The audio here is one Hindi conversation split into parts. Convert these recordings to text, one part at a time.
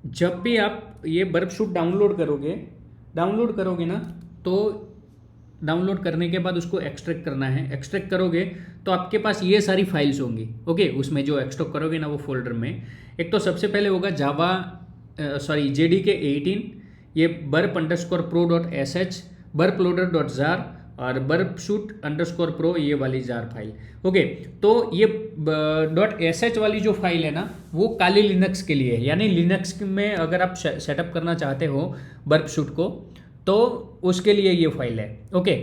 जब भी आप ये बर्फ शूट डाउनलोड करोगे ना, तो डाउनलोड करने के बाद उसको एक्सट्रैक्ट करना है। एक्सट्रैक्ट करोगे तो आपके पास ये सारी फाइल्स होंगी। ओके, उसमें जो एक्सट्रैक्ट करोगे ना वो फोल्डर में, एक तो सबसे पहले होगा जावा, सॉरी JDK 18, ये burp underscore pro dot S H, burp loader dot jar और बर्प शूट अंडरस्कोर प्रो, ये वाली जार फाइल। ओके, तो ये डॉट एस एच वाली जो फाइल है ना, वो काली लिनक्स के लिए है। यानी लिनक्स में अगर आप सेटअप करना चाहते हो बर्प शूट को, तो उसके लिए ये फाइल है। ओके,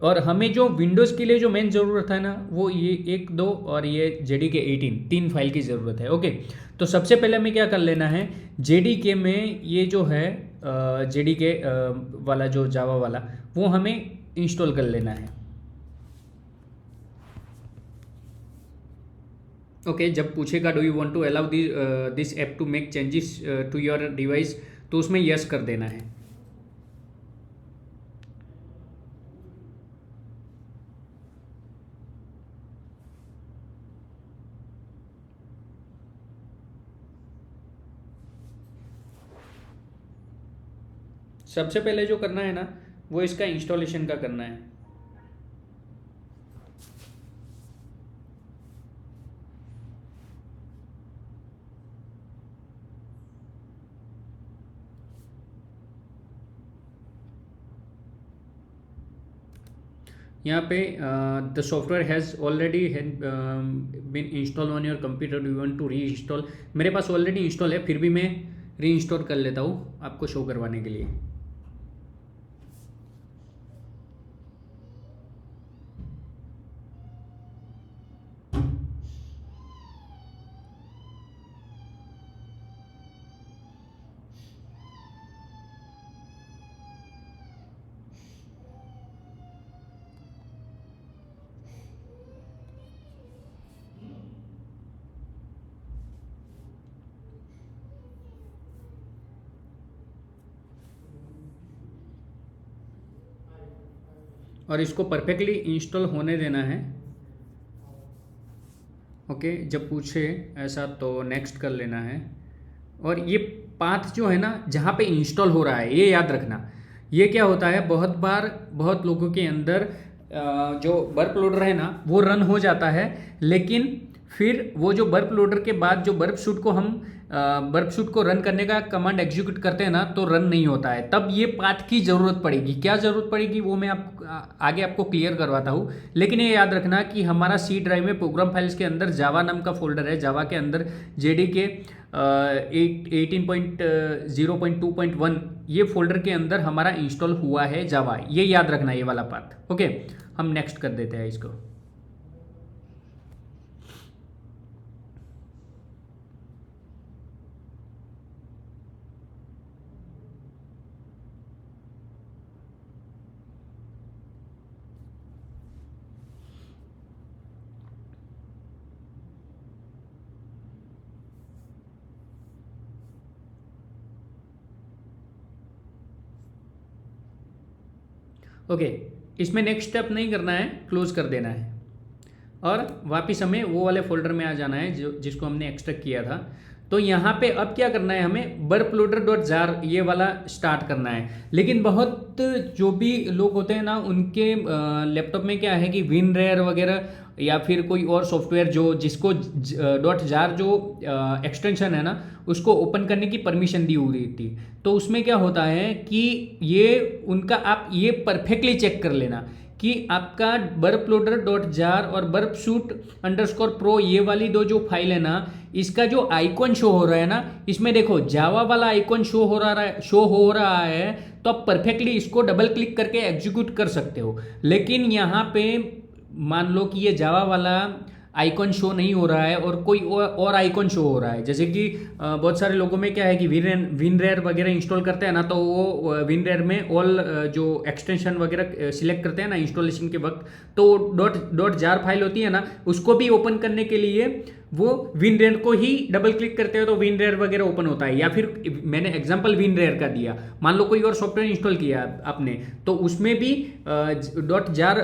और हमें जो विंडोज़ के लिए जो मेन ज़रूरत है ना, वो ये 1 2 और ये JDK 18, 3 फाइल की ज़रूरत है। ओके, तो सबसे पहले हमें क्या कर लेना है, JDK में ये जो है JDK वाला जो जावा वाला, वो हमें इंस्टॉल कर लेना है। ओके, जब पूछेगा do you want to allow this app to make changes to your device, तो उसमें यस कर देना है। सबसे पहले जो करना है ना, वो इसका इंस्टॉलेशन का करना है। यहाँ पे the software has already been install on your computer, you want to reinstall. मेरे पास ऑलरेडी इंस्टॉल है, फिर भी मैं री इंस्टॉल कर लेता हूँ आपको शो करवाने के लिए। और इसको परफेक्टली इंस्टॉल होने देना है। ओके, जब पूछे ऐसा तो नेक्स्ट कर लेना है। और ये पाथ जो है ना, जहाँ पे इंस्टॉल हो रहा है, ये याद रखना। ये क्या होता है, बहुत बार बहुत लोगों के अंदर जो बर्प लोडर है ना, वो रन हो जाता है, लेकिन फिर वो जो बर्प लोडर के बाद जो बर्प शूट को हम बर्प शूट को रन करने का कमांड एग्जीक्यूट करते हैं ना, तो रन नहीं होता है। तब ये पाथ की ज़रूरत पड़ेगी। क्या ज़रूरत पड़ेगी वो मैं आगे आपको क्लियर करवाता हूँ। लेकिन ये याद रखना कि हमारा सी ड्राइव में प्रोग्राम फाइल्स के अंदर जावा नाम का फोल्डर है। जावा के अंदर JDK 18.0.2.1 ये फोल्डर के अंदर हमारा इंस्टॉल हुआ है जावा। ये याद रखना, ये वाला पाथ। ओके, हम नेक्स्ट कर देते हैं इसको। ओके, इसमें नेक्स्ट स्टेप नहीं करना है, क्लोज कर देना है और वापस हमें वो वाले फोल्डर में आ जाना है जो जिसको हमने एक्सट्रैक्ट किया था। तो यहाँ पे अब क्या करना है, हमें बर्प लोडर डॉट जार ये वाला स्टार्ट करना है। लेकिन बहुत जो भी लोग होते हैं ना, उनके लैपटॉप में क्या है कि विनरेयर वगैरह या फिर कोई और सॉफ्टवेयर जो जिसको डॉट जार जो एक्सटेंशन है ना, उसको ओपन करने की परमिशन दी हुई थी। तो उसमें क्या होता है कि ये उनका आप ये परफेक्टली चेक कर लेना कि आपका बर्प लोडर डॉट जार और बर्प शूट अंडरस्कोर प्रो ये वाली दो जो फाइल है ना, इसका जो आइकॉन शो हो रहा है ना, इसमें देखो जावा वाला आइकॉन शो हो रहा है। तो आप परफेक्टली इसको डबल क्लिक करके एग्जीक्यूट कर सकते हो। लेकिन यहाँ पे मान लो कि ये जावा वाला आइकॉन शो नहीं हो रहा है और कोई और आइकॉन शो हो रहा है। जैसे कि बहुत सारे लोगों में क्या है कि विनरेयर वगैरह इंस्टॉल करते हैं ना, तो वो विनरेयर में ऑल जो एक्सटेंशन वगैरह सिलेक्ट करते हैं ना इंस्टॉलेशन के वक्त, तो डॉट डॉट जार फाइल होती है ना, उसको भी ओपन करने के लिए वो WinRAR को ही डबल क्लिक करते हो तो WinRAR वगैरह ओपन होता है। या फिर मैंने एग्जांपल WinRAR का दिया, मान लो कोई और सॉफ्टवेयर इंस्टॉल किया आपने, तो उसमें भी .jar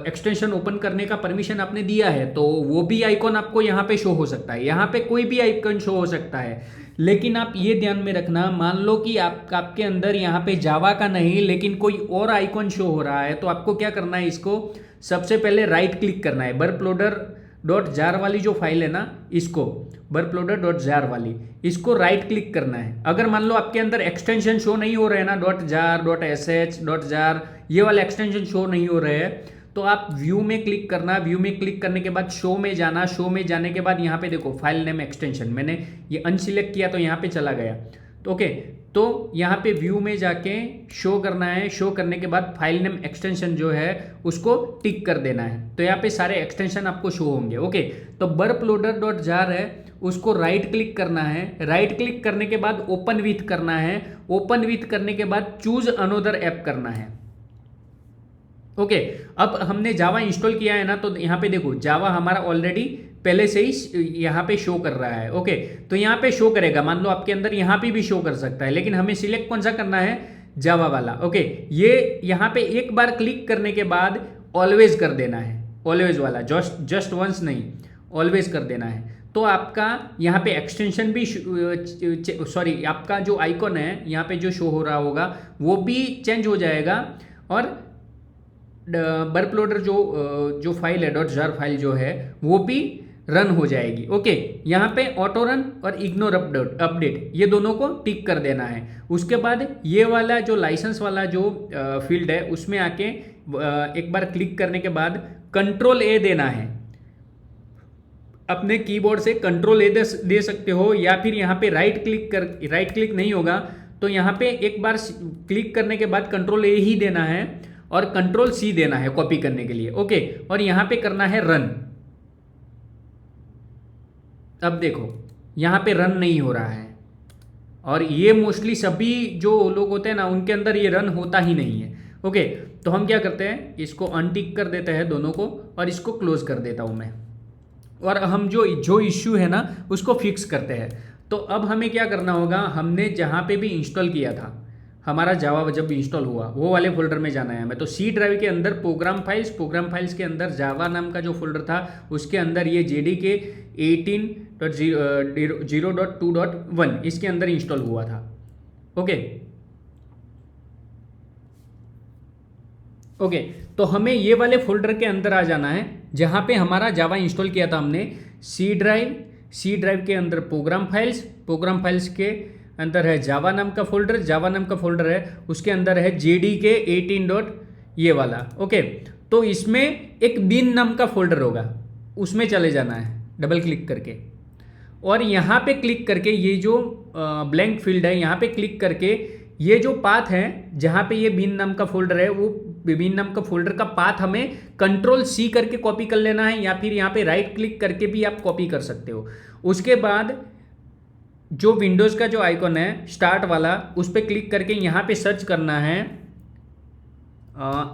एक्सटेंशन ओपन करने का परमिशन आपने दिया है, तो वो भी आइकॉन आपको यहाँ पे शो हो सकता है। यहाँ पे कोई भी आइकॉन शो हो सकता है, लेकिन आप ये ध्यान में रखना, मान लो कि आपके अंदर यहाँ पे जावा का नहीं लेकिन कोई और आइकॉन शो हो रहा है, तो आपको क्या करना है, इसको सबसे पहले राइट क्लिक करना है। burploader.jar वाली जो फाइल है ना, इसको burploader.jar वाली, इसको राइट क्लिक करना है। अगर मान लो आपके अंदर एक्सटेंशन शो नहीं हो रहे हैं ना, .jar, .sh, .jar ये वाले एक्सटेंशन शो नहीं हो रहे हैं, तो आप व्यू में क्लिक करना। व्यू में क्लिक करने के बाद शो में जाना। शो में जाने के बाद यहाँ पे देखो फाइल नेम एक्सटेंशन, मैंने ये अनसिलेक्ट किया तो यहाँ पे चला गया। तो ओके, तो यहाँ पे व्यू में जाके शो करना है। शो करने के बाद फाइल नेम एक्सटेंशन जो है उसको टिक कर देना है, तो यहाँ पे सारे एक्सटेंशन आपको शो होंगे। ओके, तो burploader.jar है, उसको राइट क्लिक करना है। राइट क्लिक करने के बाद ओपन विथ करना है। ओपन विथ करने के बाद चूज अनोदर ऐप करना है। ओके, अब हमने जावा इंस्टॉल किया है ना, तो यहाँ पे देखो जावा हमारा ऑलरेडी पहले से ही यहाँ पे शो कर रहा है। ओके, तो यहाँ पे शो करेगा, मान लो आपके अंदर यहाँ पे भी शो कर सकता है, लेकिन हमें सिलेक्ट कौन सा करना है, जावा वाला। ओके, ये यहाँ पे एक बार क्लिक करने के बाद ऑलवेज कर देना है, ऑलवेज वाला, जस्ट वंस नहीं, ऑलवेज कर देना है। तो आपका यहाँ पे एक्सटेंशन भी सॉरी, आपका जो आइकॉन है यहाँ पे जो शो हो रहा होगा वो भी चेंज हो जाएगा, और burploader जो फाइल है .jar फाइल जो है वो भी रन हो जाएगी। ओके, यहाँ पे ऑटो रन और इग्नोर अपडेट ये दोनों को टिक कर देना है। उसके बाद ये वाला जो लाइसेंस वाला जो फील्ड है उसमें आके एक बार क्लिक करने के बाद कंट्रोल ए देना है। अपने कीबोर्ड से कंट्रोल ए दे सकते हो, या फिर यहाँ पे राइट क्लिक नहीं होगा तो यहाँ पे एक बार क्लिक करने के बाद कंट्रोल ए ही देना है और कंट्रोल सी देना है कॉपी करने के लिए। ओके, और यहाँ पे करना है रन। अब देखो यहाँ पे रन नहीं हो रहा है, और ये मोस्टली सभी जो लोग होते हैं ना उनके अंदर ये रन होता ही नहीं है। ओके, तो हम क्या करते हैं, इसको अनटिक कर देते हैं दोनों को, और इसको क्लोज कर देता हूँ मैं, और हम जो इश्यू है ना उसको फिक्स करते हैं। तो अब हमें क्या करना होगा, हमने जहाँ पे भी इंस्टॉल किया था, हमारा जावा जब इंस्टॉल हुआ वो वाले फोल्डर में जाना है हमें। तो सी ड्राइव के अंदर प्रोग्राम फाइल्स के अंदर जावा नाम का जो फोल्डर था उसके अंदर ये JDK 18.0.2.1 इसके अंदर इंस्टॉल हुआ था। ओके, तो हमें ये वाले फोल्डर के अंदर आ जाना है जहाँ पे हमारा जावा इंस्टॉल किया था हमने। सी ड्राइव के अंदर प्रोग्राम फाइल्स के अंदर है जावा नाम का फोल्डर है, उसके अंदर है JDK 18. ये वाला। ओके, तो इसमें एक बिन नाम का फोल्डर होगा, उसमें चले जाना है डबल क्लिक करके, और यहाँ पे क्लिक करके ये जो ब्लैंक फील्ड है यहाँ पे क्लिक करके ये जो पाथ है जहाँ पे ये बिन नाम का फोल्डर है, वो बिन नाम का फोल्डर का पाथ हमें कंट्रोल C करके कॉपी कर लेना है, या फिर यहाँ पे राइट क्लिक करके भी आप कॉपी कर सकते हो। उसके बाद जो विंडोज़ का जो आइकॉन है स्टार्ट वाला, उस पर क्लिक करके यहाँ पे सर्च करना है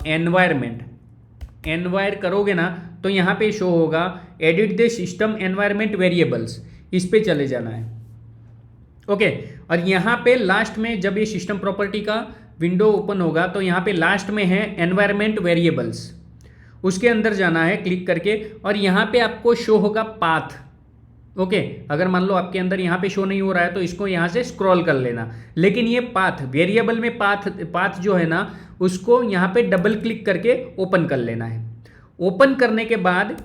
एनवायर करोगे ना तो यहाँ पे शो होगा edit the system environment variables, इस पे चले जाना है। ओके, और यहाँ पे लास्ट में जब ये सिस्टम प्रॉपर्टी का विंडो ओपन होगा तो यहाँ पे लास्ट में है एनवायरमेंट वेरिएबल्स, उसके अंदर जाना है क्लिक करके, और यहाँ पे आपको शो होगा पाथ। ओके, अगर मान लो आपके अंदर यहाँ पे शो नहीं हो रहा है तो इसको यहाँ से स्क्रॉल कर लेना, लेकिन ये पाथ वेरिएबल में पाथ जो है ना उसको यहाँ पे डबल क्लिक करके ओपन कर लेना है। ओपन करने के बाद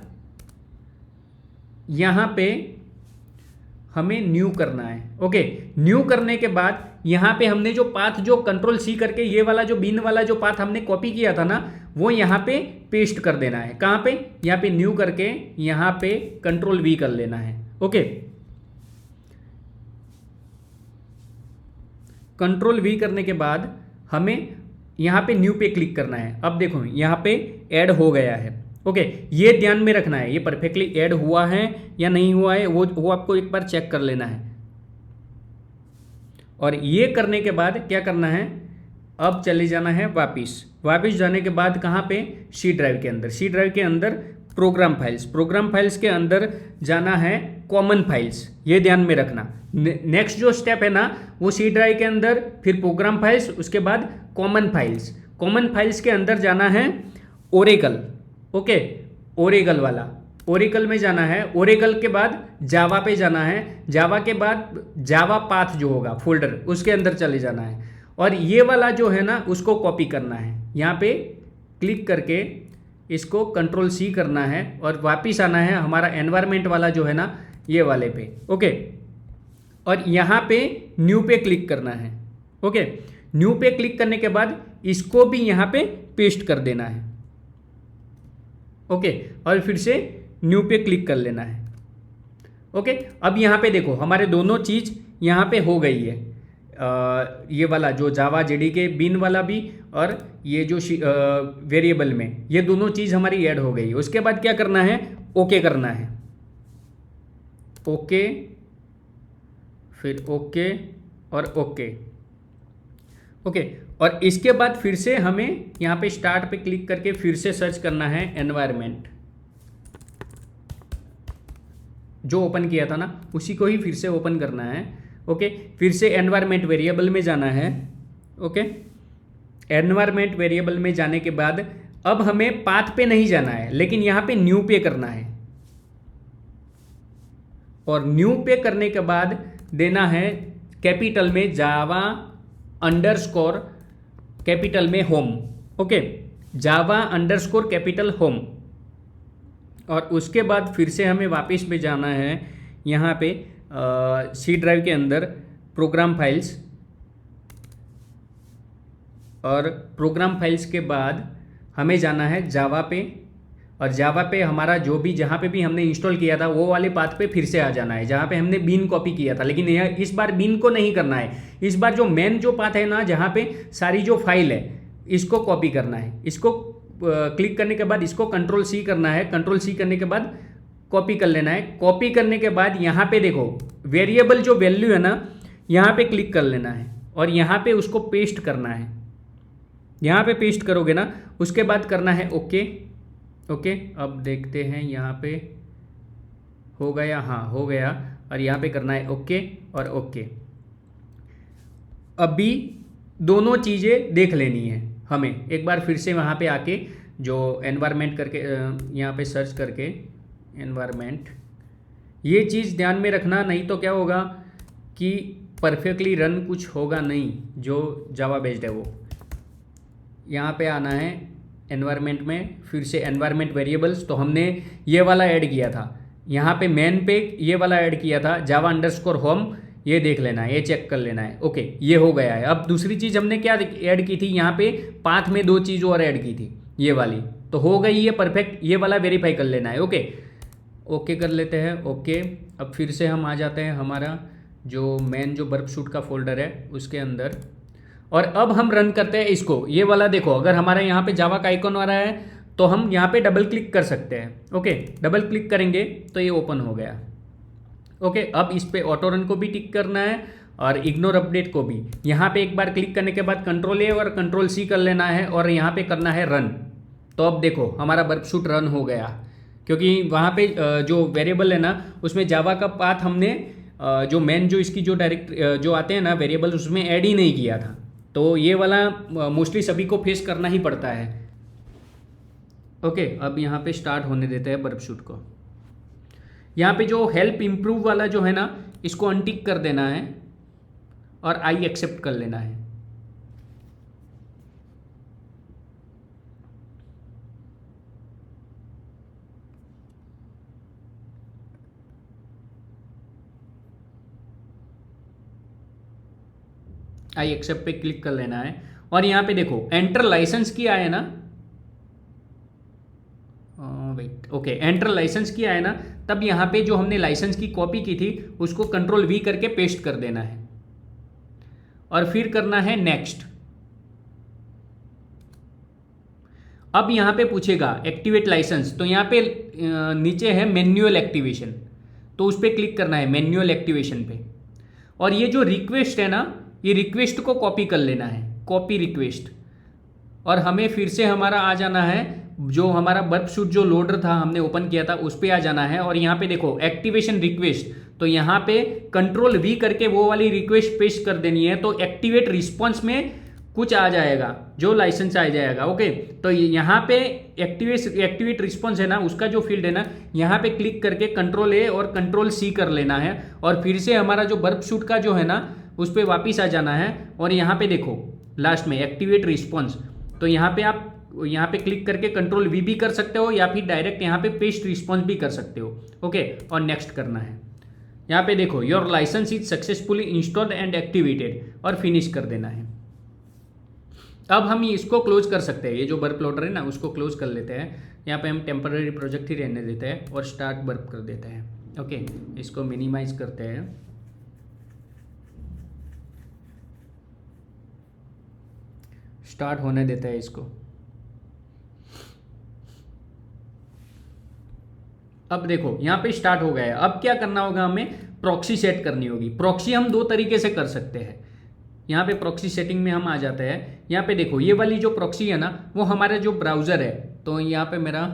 यहाँ पे हमें न्यू करना है। ओके, न्यू करने के बाद यहाँ पे हमने जो पाथ जो कंट्रोल C करके ये वाला जो बिन वाला जो पाथ हमने कॉपी किया था ना वो यहाँ पे पेस्ट कर देना है। कहाँ पे, यहाँ पे न्यू करके यहाँ पे कंट्रोल V कर लेना है। ओके, कंट्रोल V करने के बाद हमें यहाँ पे न्यू पे क्लिक करना है। अब देखो यहाँ पे ऐड हो गया है। ओके, ये ध्यान में रखना है ये परफेक्टली ऐड हुआ है या नहीं हुआ है, वो आपको एक बार चेक कर लेना है। और ये करने के बाद क्या करना है, अब चले जाना है वापिस जाने के बाद कहाँ पे, सी ड्राइव के अंदर प्रोग्राम फाइल्स, प्रोग्राम फाइल्स के अंदर जाना है कॉमन फाइल्स, ये ध्यान में रखना। नेक्स्ट जो स्टेप है ना वो सी ड्राइव के अंदर, फिर प्रोग्राम फाइल्स, उसके बाद कॉमन फाइल्स। कॉमन फाइल्स के अंदर जाना है ओरेकल, ओके, ओरेकल वाला, ओरेकल में जाना है। ओरेकल के बाद जावा पे जाना है, जावा के बाद जावा पाथ जो होगा फोल्डर उसके अंदर चले जाना है, और ये वाला जो है ना उसको कॉपी करना है। यहाँ पे क्लिक करके इसको कंट्रोल सी करना है और वापिस आना है हमारा एनवायरनमेंट वाला जो है ना ये वाले पे, ओके। और यहाँ पे न्यू पे क्लिक करना है, ओके। न्यू पे क्लिक करने के बाद इसको भी यहाँ पे पेस्ट कर देना है, ओके। और फिर से न्यू पे क्लिक कर लेना है, ओके। अब यहाँ पे देखो हमारे दोनों चीज़ यहाँ पे हो गई है। ये वाला जो जावा जेडीके बिन वाला भी और ये जो वेरिएबल में ये दोनों चीज़ हमारी ऐड हो गई है। उसके बाद क्या करना है, ओके करना है, ओके, फिर ओके और ओके, ओके। और इसके बाद फिर से हमें यहाँ पे स्टार्ट पे क्लिक करके फिर से सर्च करना है एनवायरनमेंट, जो ओपन किया था ना उसी को ही फिर से ओपन करना है, ओके। फिर से एनवायरनमेंट वेरिएबल में जाना है, ओके। एनवायरनमेंट वेरिएबल में जाने के बाद अब हमें पाथ पे नहीं जाना है, लेकिन यहाँ पे न्यू पे करना है, और न्यू पे करने के बाद देना है कैपिटल में जावा अंडरस्कोर कैपिटल में होम, ओके, जावा अंडरस्कोर कैपिटल होम। और उसके बाद फिर से हमें वापस में जाना है यहाँ पे सी ड्राइव के अंदर प्रोग्राम फाइल्स, और प्रोग्राम फाइल्स के बाद हमें जाना है जावा पे, और जावा पे हमारा जो भी जहाँ पे भी हमने इंस्टॉल किया था वो वाले पाथ पे फिर से आ जाना है जहाँ पे हमने बीन कॉपी किया था। लेकिन यह इस बार बीन को नहीं करना है, इस बार जो मेन जो पाथ है ना जहाँ पे सारी जो फाइल है इसको कॉपी करना है। इसको क्लिक करने के बाद इसको कंट्रोल सी करना है, कंट्रोल सी करने के बाद कॉपी कर लेना है। कॉपी करने के बाद यहाँ पे देखो वेरिएबल जो वैल्यू है ना यहाँ पे क्लिक कर लेना है और यहाँ पे उसको पेस्ट करना है। यहाँ पे पेस्ट करोगे ना उसके बाद करना है ओके, ओके। अब देखते हैं यहाँ पे हो गया, हाँ हो गया, और यहाँ पे करना है ओके और ओके। अभी दोनों चीज़ें देख लेनी है हमें। एक बार फिर से वहाँ पे आके जो एनवायरनमेंट करके यहाँ पे सर्च करके एनवायरनमेंट, ये चीज़ ध्यान में रखना, नहीं तो क्या होगा कि परफेक्टली रन कुछ होगा नहीं जो जावा बेस्ड है वो। यहाँ पे आना है एनवायरनमेंट में, फिर से एनवायरनमेंट वेरिएबल्स, तो हमने ये वाला ऐड किया था, यहाँ पे मेन पे ये वाला ऐड किया था जावा अंडरस्कोर होम, ये देख लेना है, ये चेक कर लेना है, ओके ये हो गया है। अब दूसरी चीज़ हमने क्या ऐड की थी, यहाँ पे पाथ में दो चीज़ और ऐड की थी, ये वाली तो हो गई ये परफेक्ट, ये वाला वेरीफाई कर लेना है, ओके ओके कर लेते हैं, ओके। अब फिर से हम आ जाते हैं हमारा जो मेन जो बर्फशूट का फोल्डर है उसके अंदर, और अब हम रन करते हैं इसको। ये वाला देखो अगर हमारा यहाँ पे जावा का आइकॉन आ रहा है तो हम यहाँ पे डबल क्लिक कर सकते हैं, ओके। डबल क्लिक करेंगे तो ये ओपन हो गया, ओके। अब इस पे ऑटो रन को भी टिक करना है और इग्नोर अपडेट को भी। यहाँ पे एक बार क्लिक करने के बाद कंट्रोल ए और कंट्रोल सी कर लेना है और यहाँ पे करना है रन। तो अब देखो हमारा बर्फशूट रन हो गया, क्योंकि वहाँ पे जो वेरिएबल है ना उसमें जावा का पाथ हमने जो मेन जो इसकी जो डायरेक्ट जो आते हैं ना वेरिएबल उसमें ऐड ही नहीं किया था। तो ये वाला मोस्टली सभी को फेस करना ही पड़ता है, ओके। अब यहाँ पे स्टार्ट होने देते हैं बर्फशूट को। यहाँ पे जो हेल्प इम्प्रूव वाला जो है ना इसको अनटिक कर देना है और आई एक्सेप्ट कर लेना है। आई एक्सेप्ट पे क्लिक कर लेना है और यहाँ पे देखो एंटर लाइसेंस किया है ना, वेट, ओके एंटर लाइसेंस किया है ना, तब यहाँ पे जो हमने लाइसेंस की कॉपी की थी उसको कंट्रोल वी करके पेस्ट कर देना है और फिर करना है नेक्स्ट। अब यहाँ पे पूछेगा एक्टिवेट लाइसेंस, तो यहाँ पे नीचे है मैन्युअल एक्टिवेशन, तो उस पर क्लिक करना है मैन्युअल एक्टिवेशन पे। और ये जो रिक्वेस्ट है ना ये रिक्वेस्ट को कॉपी कर लेना है, कॉपी रिक्वेस्ट, और हमें फिर से हमारा आ जाना है जो हमारा बर्फ शूट जो लोडर था हमने ओपन किया था उस पर आ जाना है और यहाँ पे देखो एक्टिवेशन रिक्वेस्ट, तो यहाँ पे कंट्रोल वी करके वो वाली रिक्वेस्ट पेश कर देनी है, तो एक्टिवेट रिस्पॉन्स में कुछ आ जाएगा जो लाइसेंस आ जाएगा। ओके, तो यहाँ पे एक्टिवेट रिस्पॉन्स है ना, उसका जो फील्ड है ना, यहाँ पे क्लिक करके कंट्रोल ए और कंट्रोल सी कर लेना है और फिर से हमारा जो बर्फ शूट का जो है ना उस पर वापिस आ जाना है और यहाँ पे देखो लास्ट में एक्टिवेट रिस्पॉन्स, तो यहाँ पे आप यहाँ पे क्लिक करके कंट्रोल वी भी कर सकते हो या फिर डायरेक्ट यहाँ पे पेस्ट रिस्पॉन्स भी कर सकते हो। ओके, और नेक्स्ट करना है। यहाँ पे देखो your license is successfully installed and activated और फिनिश कर देना है। अब हम इसको क्लोज कर सकते हैं, ये जो बर्फ लोडर है ना उसको क्लोज कर लेते हैं। यहाँ पे हम टेम्पररी प्रोजेक्ट ही रहने देते हैं और स्टार्ट बर्फ कर देते हैं। ओके, इसको मिनिमाइज करते हैं। स्टार्ट होने देते हैं इसको। अब देखो यहाँ पे स्टार्ट हो गया है। अब क्या करना होगा, हमें प्रॉक्सी सेट करनी होगी। प्रॉक्सी हम दो तरीके से कर सकते हैं। यहाँ पे प्रॉक्सी सेटिंग में हम आ जाते हैं। यहाँ पे देखो ये वाली जो प्रॉक्सी है ना वो हमारा जो ब्राउज़र है, तो यहाँ पे मेरा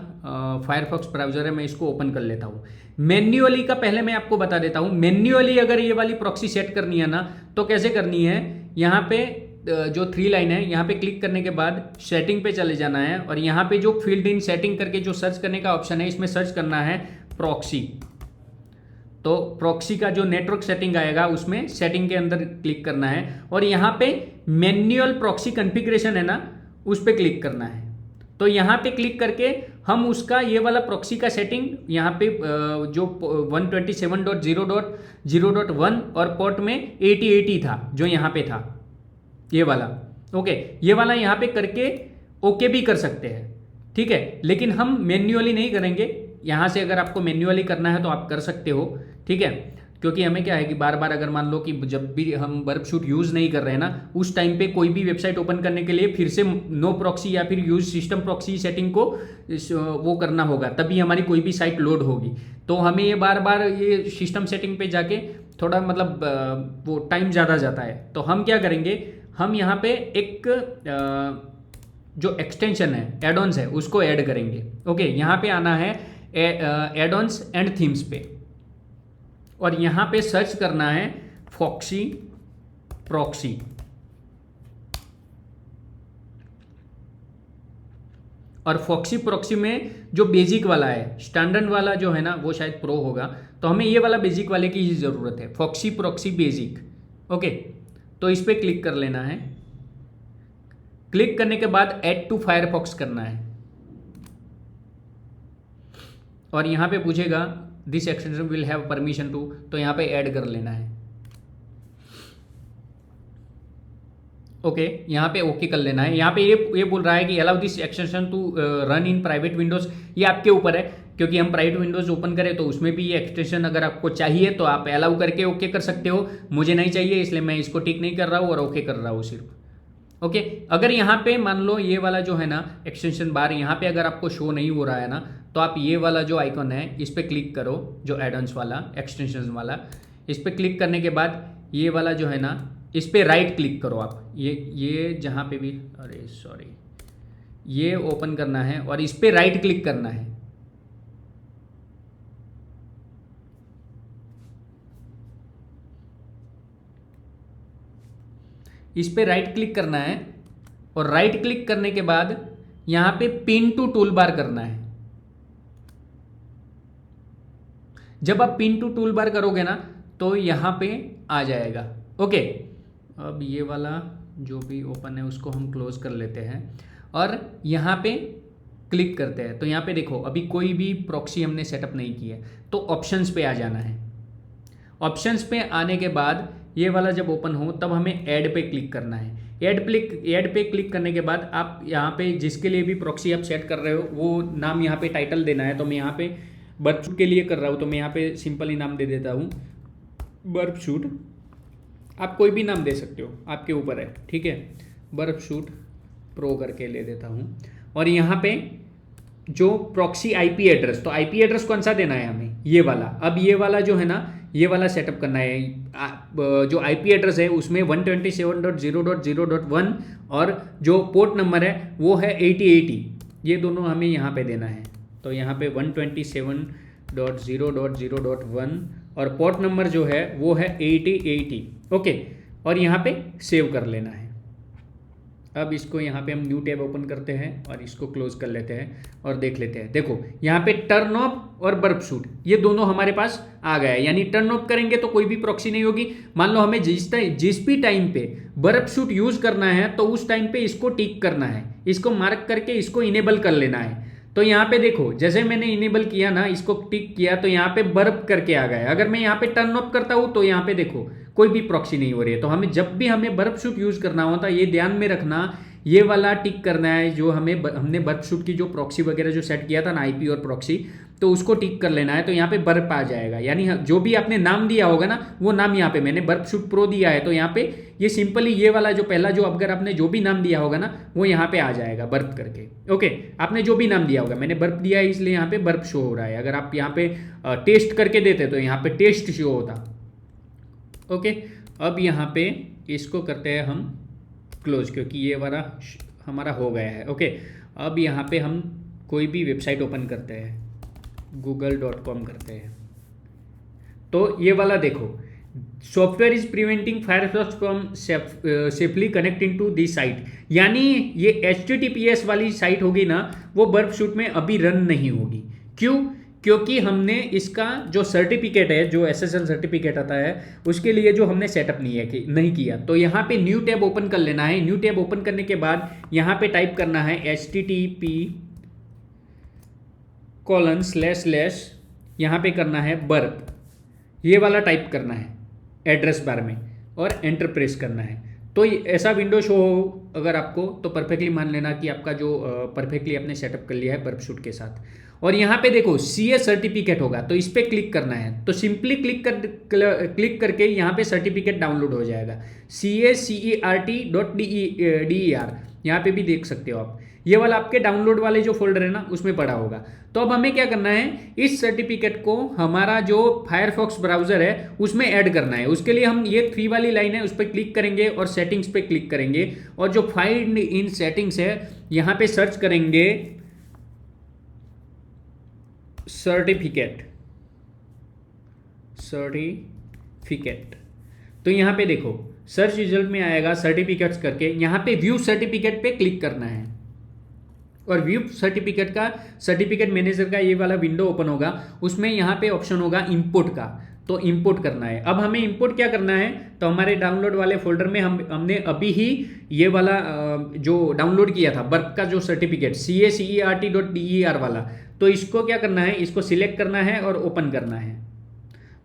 फायरफॉक्स ब्राउज़र है, मैं इसको ओपन कर लेता हूँ। मैन्युअली का पहले मैं आपको बता देता हूँ। मैन्युअली अगर ये वाली प्रॉक्सी सेट करनी है ना तो कैसे करनी है, यहाँ पे जो 3 लाइन है यहाँ पे क्लिक करने के बाद सेटिंग पे चले जाना है और यहाँ पे जो फील्ड इन सेटिंग करके जो सर्च करने का ऑप्शन है इसमें सर्च करना है प्रॉक्सी। तो प्रॉक्सी का जो नेटवर्क सेटिंग आएगा उसमें सेटिंग के अंदर क्लिक करना है और यहाँ पे मैन्युअल प्रॉक्सी कॉन्फ़िगरेशन है ना उस पर क्लिक करना है। तो यहाँ पे क्लिक करके हम उसका ये वाला प्रॉक्सी का सेटिंग यहाँ पे जो 127.0.0.1 और पोर्ट में 8080 था जो यहाँ पे था ये वाला। ओके, ये वाला यहाँ पे करके ओके भी कर सकते हैं, ठीक है, लेकिन हम मैन्युअली नहीं करेंगे। यहाँ से अगर आपको मैन्युअली करना है तो आप कर सकते हो, ठीक है, क्योंकि हमें क्या है कि बार बार अगर मान लो कि जब भी हम बर्फ शूट यूज़ नहीं कर रहे हैं ना उस टाइम पे कोई भी वेबसाइट ओपन करने के लिए फिर से नो प्रॉक्सी या फिर यूज सिस्टम प्रॉक्सी सेटिंग को वो करना होगा, तभी हमारी कोई भी साइट लोड होगी। तो हमें ये बार बार ये सिस्टम सेटिंग पे जाके थोड़ा मतलब वो टाइम ज़्यादा जाता है। तो हम क्या करेंगे, हम यहाँ पे एक जो एक्सटेंशन है एड-ऑन्स है उसको ऐड करेंगे। ओके, यहाँ पे आना है एड-ऑन्स एंड थीम्स पे और यहाँ पे सर्च करना है फॉक्सी प्रॉक्सी। और फॉक्सी प्रॉक्सी में जो बेसिक वाला है, स्टैंडर्ड वाला जो है ना वो शायद प्रो होगा, तो हमें ये वाला बेसिक वाले की ही ज़रूरत है, फॉक्सी प्रॉक्सी बेसिक। ओके, तो इस पर क्लिक कर लेना है। क्लिक करने के बाद ऐड टू फायरफॉक्स करना है और यहाँ पे पूछेगा this extension will have permission to, तो यहाँ पे ऐड कर लेना है। ओके, यहाँ पे ओके कर लेना है। यहाँ पे ये बोल रहा है कि allow this extension to run in private windows. ये आपके ऊपर है, क्योंकि हम प्राइवेट विंडोज ओपन करें तो उसमें भी ये एक्सटेंशन अगर आपको चाहिए तो आप अलाउ करके ओके कर सकते हो। मुझे नहीं चाहिए इसलिए मैं इसको टिक नहीं कर रहा हूँ और ओके कर रहा हूँ सिर्फ। ओके, अगर यहाँ पे मान लो ये वाला जो है ना एक्सटेंशन बार यहाँ पे अगर आपको शो नहीं हो रहा है ना तो आप ये वाला जो आइकॉन है इस पर क्लिक करो, जो एड-ऑन्स वाला एक्सटेंशन वाला, इस पर क्लिक करने के बाद ये वाला जो है ना इस पर राइट क्लिक करो आप। ये जहाँ पे भी, अरे सॉरी, ये ओपन करना है और इस पर राइट क्लिक करना है। इस पे राइट क्लिक करना है और राइट क्लिक करने के बाद यहाँ पे पिन टू टूल बार करना है। जब आप पिन टू टूल बार करोगे ना तो यहाँ पे आ जाएगा। ओके, अब ये वाला जो भी ओपन है उसको हम क्लोज कर लेते हैं और यहाँ पे क्लिक करते हैं। तो यहाँ पे देखो अभी कोई भी प्रॉक्सी हमने सेटअप नहीं किया है, तो ऑप्शंस पे आ जाना है। ऑप्शंस पे आने के बाद ये वाला जब ओपन हो तब हमें ऐड पे क्लिक करना है। ऐड पे क्लिक करने के बाद आप यहाँ पे जिसके लिए भी प्रॉक्सी आप सेट कर रहे हो वो नाम यहाँ पे टाइटल देना है। तो मैं यहाँ पे बर्फ शूट के लिए कर रहा हूँ तो मैं यहाँ पे सिंपल ही नाम दे देता हूँ बर्फ शूट। आप कोई भी नाम दे सकते हो, आपके ऊपर है, ठीक है। बर्फ शूट प्रो करके ले देता हूँ और यहाँ पे जो प्रॉक्सी आईपी एड्रेस, तो आईपी एड्रेस कौन सा देना है हमें, ये वाला। अब ये वाला जो है ना ये वाला सेटअप करना है। जो आईपी एड्रेस है उसमें 127.0.0.1 और जो पोर्ट नंबर है वो है 8080। ये दोनों हमें यहाँ पे देना है। तो यहाँ पे 127.0.0.1 और पोर्ट नंबर जो है वो है 8080। ओके, और यहाँ पे सेव कर लेना है। अब इसको यहाँ पे हम न्यू टैब ओपन करते हैं और इसको क्लोज कर लेते हैं और देख लेते हैं। देखो यहाँ पे टर्न ऑफ और बर्प शूट ये दोनों हमारे पास आ गया है, यानी टर्न ऑफ करेंगे तो कोई भी प्रॉक्सी नहीं होगी। मान लो हमें जिस भी टाइम पे बर्प शूट यूज करना है तो उस टाइम पे इसको टिक करना है, इसको मार्क करके इसको इनेबल कर लेना है। तो यहाँ पे देखो जैसे मैंने इनेबल किया ना, इसको टिक किया तो यहाँ पे बर्प करके आ गया। अगर मैं यहाँ पे टर्न ऑफ करता हूँ तो यहाँ पे देखो कोई भी प्रॉक्सी नहीं हो रही है। तो हमें जब भी हमें बर्प शूट यूज करना होता है ये ध्यान में रखना, ये वाला टिक करना है जो हमने बर्प शूट की जो प्रॉक्सी वगैरह जो सेट किया था ना, आईपी और प्रॉक्सी, तो उसको टिक कर लेना है। तो यहाँ पे बर्प आ जाएगा, यानी जो भी आपने नाम दिया होगा ना वो नाम यहाँ पे मैंने बर्प शूट प्रो दिया है। तो यहाँ पे ये सिंपली ये वाला जो पहला जो अगर आपने जो भी नाम दिया होगा ना वो यहाँ पे आ जाएगा बर्प करके। ओके, आपने जो भी नाम दिया होगा, मैंने बर्प दिया है इसलिए यहाँ पे बर्प शो हो रहा है। अगर आप यहाँ पे टेस्ट करके देते तो यहाँ पे टेस्ट शो होता। ओके, अब यहाँ पे इसको करते हैं हम क्लोज, क्योंकि ये वाला हमारा हो गया है। ओके, अब यहाँ पे हम कोई भी वेबसाइट ओपन करते हैं, google.com करते हैं। तो ये वाला देखो, software is preventing Firefox from safely connecting to this site, यानी ये HTTPS वाली साइट होगी ना वो बर्प शूट में अभी रन नहीं होगी। क्यों? क्योंकि हमने इसका जो सर्टिफिकेट है, जो SSL सर्टिफिकेट आता है, उसके लिए जो हमने सेटअप नहीं किया। तो यहाँ पे न्यू टैब ओपन कर लेना है। न्यू टैब ओपन करने के बाद यहाँ पे टाइप करना है http:// यहाँ पे करना है बर्प, ये वाला टाइप करना है एड्रेस बार में और एंटर प्रेस करना है। तो ऐसा विंडो शो हो अगर आपको, तो परफेक्टली मान लेना कि आपका जो परफेक्टली आपने सेटअप कर लिया है बर्प शूट के साथ। और यहाँ पे देखो CA सर्टिफिकेट होगा, तो इस पर क्लिक करना है। तो सिंपली क्लिक करके यहाँ पे सर्टिफिकेट डाउनलोड हो जाएगा, CACERT.DER। यहाँ पे भी देख सकते हो आप, ये वाला आपके डाउनलोड वाले जो फोल्डर है ना उसमें पड़ा होगा। तो अब हमें क्या करना है, इस सर्टिफिकेट को हमारा जो फायरफॉक्स ब्राउजर है उसमें ऐड करना है। उसके लिए हम ये 3 वाली लाइन है उस पर क्लिक करेंगे और सेटिंग्स पे क्लिक करेंगे और जो फाइंड इन सेटिंग्स है यहाँ पे सर्च करेंगे सर्टिफिकेट। तो यहाँ पे देखो सर्च रिजल्ट में आएगा सर्टिफिकेट्स करके, यहाँ पे व्यू सर्टिफिकेट पे क्लिक करना है और व्यू सर्टिफिकेट मैनेजर का ये वाला विंडो ओपन होगा। उसमें यहाँ पे ऑप्शन होगा इंपोर्ट का, तो इंपोर्ट करना है। अब हमें इंपोर्ट क्या करना है, तो हमारे डाउनलोड वाले फोल्डर में हमने अभी ही ये वाला जो डाउनलोड किया था बर्प का जो सर्टिफिकेट CACERT.DER वाला, तो इसको क्या करना है, इसको सिलेक्ट करना है और ओपन करना है।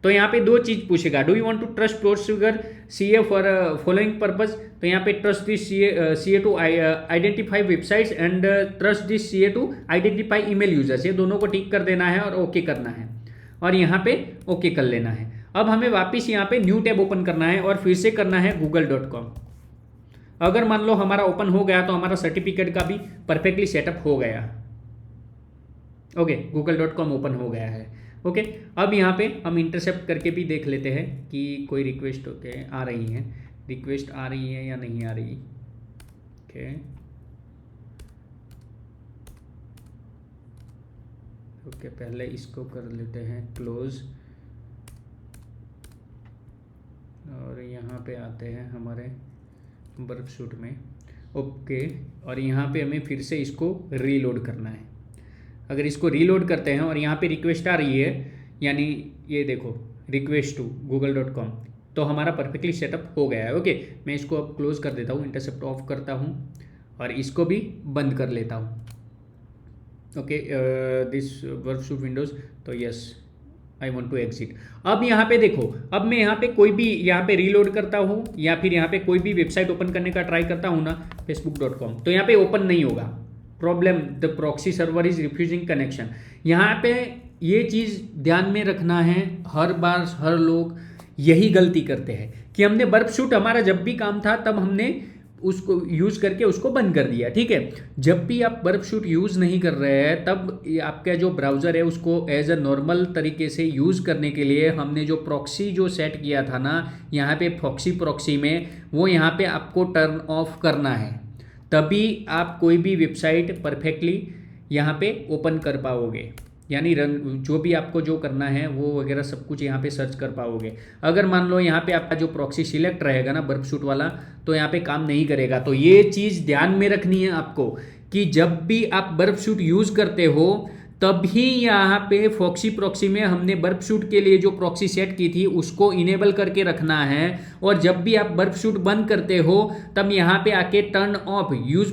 तो यहाँ पे 2 चीज पूछेगा, do you want to trust procedure CA for following purpose. तो यहाँ पे trust this CA to identify websites and trust this CA to identify email users, ये दोनों को टिक कर देना है और ओके करना है और यहाँ पे ओके कर लेना है। अब हमें वापस यहाँ पे न्यू टैब ओपन करना है और फिर से करना है google.com। अगर मान लो हमारा ओपन हो गया तो हमारा सर्टिफिकेट का भी परफेक्टली सेटअप हो गया। ओके, google.com ओपन हो गया है। ओके, अब यहाँ पे हम इंटरसेप्ट करके भी देख लेते हैं कि कोई रिक्वेस्ट आ रही है, रिक्वेस्ट आ रही है या नहीं आ रही। ओके, पहले इसको कर लेते हैं क्लोज और यहाँ पे आते हैं हमारे बर्प शूट में। ओके, और यहाँ पे हमें फिर से इसको रीलोड करना है। अगर इसको रीलोड करते हैं और यहाँ पे रिक्वेस्ट आ रही है, यानी ये देखो रिक्वेस्ट टू google.com, तो हमारा परफेक्टली सेटअप हो गया है। ओके, मैं इसको अब क्लोज कर देता हूँ, इंटरसेप्ट ऑफ करता हूँ और इसको भी बंद कर लेता हूँ। Okay, this burp shoot windows, तो yes I want to exit. अब यहाँ पे देखो, अब मैं यहाँ पे कोई भी यहाँ पे रीलोड करता हूँ या फिर यहाँ पे कोई भी वेबसाइट ओपन करने का ट्राई करता हूँ ना, facebook.com, तो यहाँ पे ओपन नहीं होगा। Problem, the proxy server is refusing connection. यहाँ पे ये चीज़ ध्यान में रखना है, हर बार हर लोग यही गलती करते हैं कि हमने बर्प शूट, हमारा जब भी काम था तब हमने उसको यूज़ करके उसको बंद कर दिया। ठीक है, जब भी आप बर्प शूट यूज़ नहीं कर रहे हैं तब आपका जो ब्राउज़र है उसको एज अ नॉर्मल तरीके से यूज़ करने के लिए हमने जो प्रॉक्सी जो सेट किया था ना यहाँ पे प्रॉक्सी में, वो यहाँ पे आपको टर्न ऑफ करना है। तभी आप कोई भी वेबसाइट परफेक्टली यहाँ पे ओपन कर पाओगे, यानी रन जो भी आपको जो करना है वो वगैरह सब कुछ यहाँ पे सर्च कर पाओगे। अगर मान लो यहाँ पे आपका जो प्रॉक्सी सिलेक्ट रहेगा ना बर्फ शूट वाला, तो यहाँ पे काम नहीं करेगा। तो ये चीज़ ध्यान में रखनी है आपको कि जब भी आप बर्फ शूट यूज़ करते हो तभी यहाँ पे फॉक्सी प्रॉक्सी में हमने बर्फ शूट के लिए जो प्रॉक्सी सेट की थी उसको इनेबल करके रखना है। और जब भी आप बर्फ शूट बंद करते हो तब यहाँ पे आके turn off use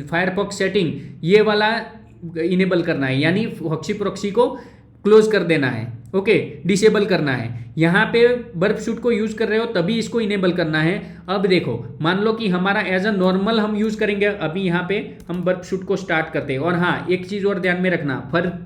Firefox setting ये वाला इनेबल करना है, यानी फॉक्सी प्रॉक्सी को क्लोज कर देना है, ओके, डिसेबल करना है। यहाँ पे बर्फ शूट को यूज कर रहे हो तभी इसको इनेबल करना है। अब देखो मान लो कि हमारा एज अ नॉर्मल हम यूज करेंगे, अभी यहाँ पे हम बर्फ शूट को स्टार्ट करते हैं। और हाँ, एक चीज और ध्यान में रखना,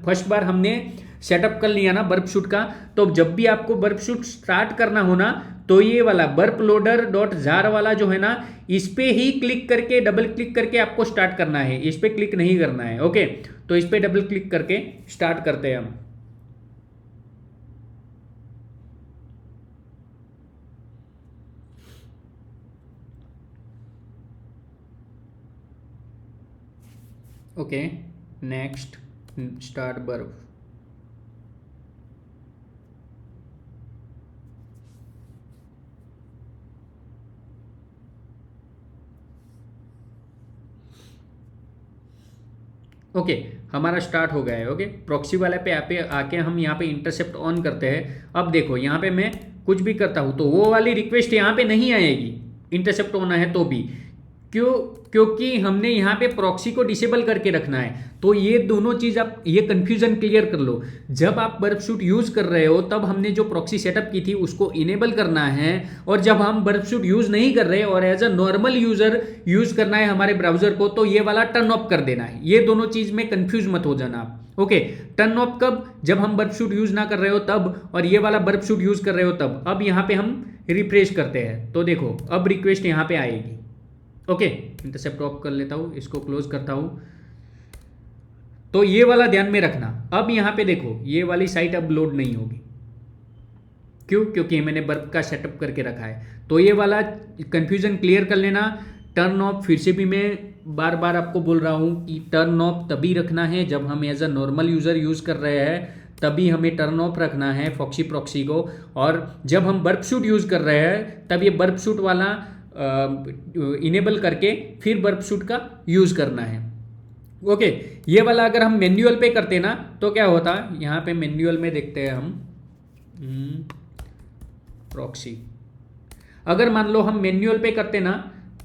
फर्स्ट बार हमने सेटअप कर लिया ना बर्फ शूट का, तो जब भी आपको बर्फ शूट स्टार्ट करना हो ना, तो ये वाला बर्फ लोडर डॉट जार वाला जो है ना, इस पे ही क्लिक करके डबल क्लिक करके आपको स्टार्ट करना है, इस पे क्लिक नहीं करना है, ओके। तो इस पे डबल क्लिक करके स्टार्ट करते हैं हम। ओके, नेक्स्ट स्टार्ट बर्फ। ओके, हमारा स्टार्ट हो गया है। ओके, प्रॉक्सी वाले पे आके हम यहाँ पे इंटरसेप्ट ऑन करते हैं। अब देखो यहाँ पे मैं कुछ भी करता हूँ तो वो वाली रिक्वेस्ट यहाँ पे नहीं आएगी, इंटरसेप्ट होना है तो भी, क्योंकि हमने यहाँ पे प्रॉक्सी को डिसेबल करके रखना है। तो ये दोनों चीज आप ये कंफ्यूजन क्लियर कर लो। जब आप बर्फ शूट यूज कर रहे हो तब हमने जो प्रॉक्सी सेटअप की थी उसको इनेबल करना है, और जब हम बर्फ शूट यूज नहीं कर रहे और as a normal user use करना है हमारे ब्राउजर को, तो ये वाला टर्न ऑफ कर देना है। ये दोनों चीज में कंफ्यूज मत हो जाना आप। ओके, टर्न ऑफ कब? जब हम बर्फ शूट यूज ना कर रहे हो तब, और ये वाला बर्फ शूट यूज कर रहे हो तब। अब यहाँ पे हम रिफ्रेश करते हैं तो देखो अब रिक्वेस्ट यहाँ पे आएगी। ओके, इंटरसेप्ट ऑफ कर लेता हूँ, इसको क्लोज करता हूँ। तो ये वाला ध्यान में रखना। अब यहाँ पे देखो ये वाली साइट अब लोड नहीं होगी, क्यों? क्योंकि मैंने बर्फ का सेटअप करके रखा है। तो ये वाला कंफ्यूजन क्लियर कर लेना। टर्न ऑफ फिर से भी मैं बार बार आपको बोल रहा हूँ कि टर्न ऑफ तभी रखना है जब हम as a normal user use कर रहे हैं, तभी हमें टर्न ऑफ रखना है फॉक्सी प्रॉक्सी को। और जब हम बर्फ शूट यूज कर रहे हैं तब ये बर्फ शूट वाला इनेबल करके फिर बर्फ शूट का यूज करना है। ओके, ये वाला अगर हम मैन्युअल पे करते ना तो क्या होता, यहाँ पे मैन्युअल में देखते हैं हम प्रॉक्सी। अगर मान लो हम मैन्युअल पे करते ना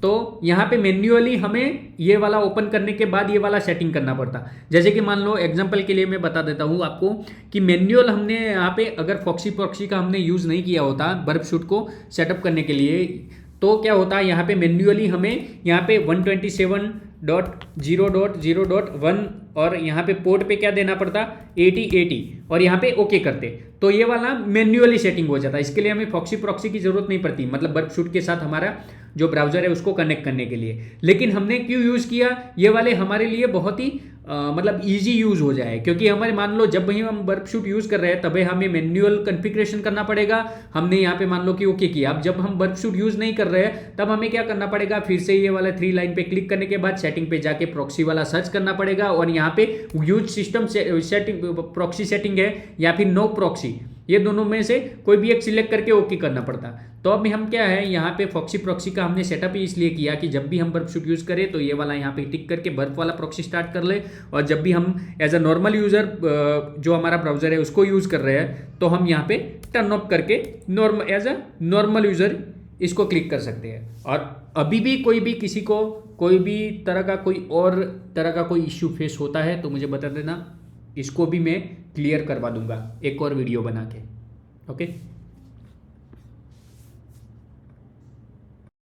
तो यहाँ पे मैन्युअली हमें ये वाला ओपन करने के बाद ये वाला सेटिंग करना पड़ता। जैसे कि मान लो एग्जांपल के लिए मैं बता देता हूँ आपको कि मैन्युअल हमने यहाँ पे अगर फॉक्सी प्रॉक्सी का हमने यूज़ नहीं किया होता बर्फ शूट को सेटअप करने के लिए, तो क्या होता है यहाँ पे मैन्युअली हमें यहाँ पे 127.0.0.1 और यहाँ पे पोर्ट पे क्या देना पड़ता 8080 और यहाँ पे ओके करते, तो ये वाला मैन्युअली सेटिंग हो जाता है। इसके लिए हमें फॉक्सी प्रॉक्सी की जरूरत नहीं पड़ती, मतलब बर्फ शूट के साथ हमारा जो ब्राउजर है उसको कनेक्ट करने के लिए। लेकिन हमने क्यों यूज़ किया ये वाले, हमारे लिए बहुत ही मतलब इजी यूज़ हो जाए, क्योंकि हमारे मान लो जब भी हम बर्फ शूट यूज़ कर रहे हैं तभी हमें मैन्युअल कॉन्फ़िगरेशन करना पड़ेगा। हमने यहाँ पे मान लो कि ओके किया। अब जब हम बर्फ शूट यूज़ नहीं कर रहे हैं तब हमें क्या करना पड़ेगा, फिर से ये वाला 3 लाइन पे क्लिक करने के बाद सेटिंग पे जाके प्रॉक्सी वाला सर्च करना पड़ेगा, और यहाँ पे use system setting proxy setting है या फिर नो प्रॉक्सी, ये दोनों में से कोई भी एक सिलेक्ट करके ओके करना पड़ता। तो अब हम क्या है यहाँ पे फॉक्सी प्रॉक्सी का हमने सेटअप ही इसलिए किया कि जब भी हम बर्फ शूट यूज़ करें तो ये वाला यहाँ पे टिक करके बर्फ वाला प्रॉक्सी स्टार्ट कर ले, और जब भी हम एज अ नॉर्मल यूज़र जो हमारा ब्राउजर है उसको यूज़ कर रहे हैं तो हम यहाँ पे टर्न ऑफ करके normal as a normal user इसको क्लिक कर सकते हैं। और अभी भी कोई भी किसी को कोई भी तरह का कोई इश्यू फेस होता है तो मुझे बता देना, इसको भी मैं क्लियर करवा दूंगा एक और वीडियो बना के। ओके।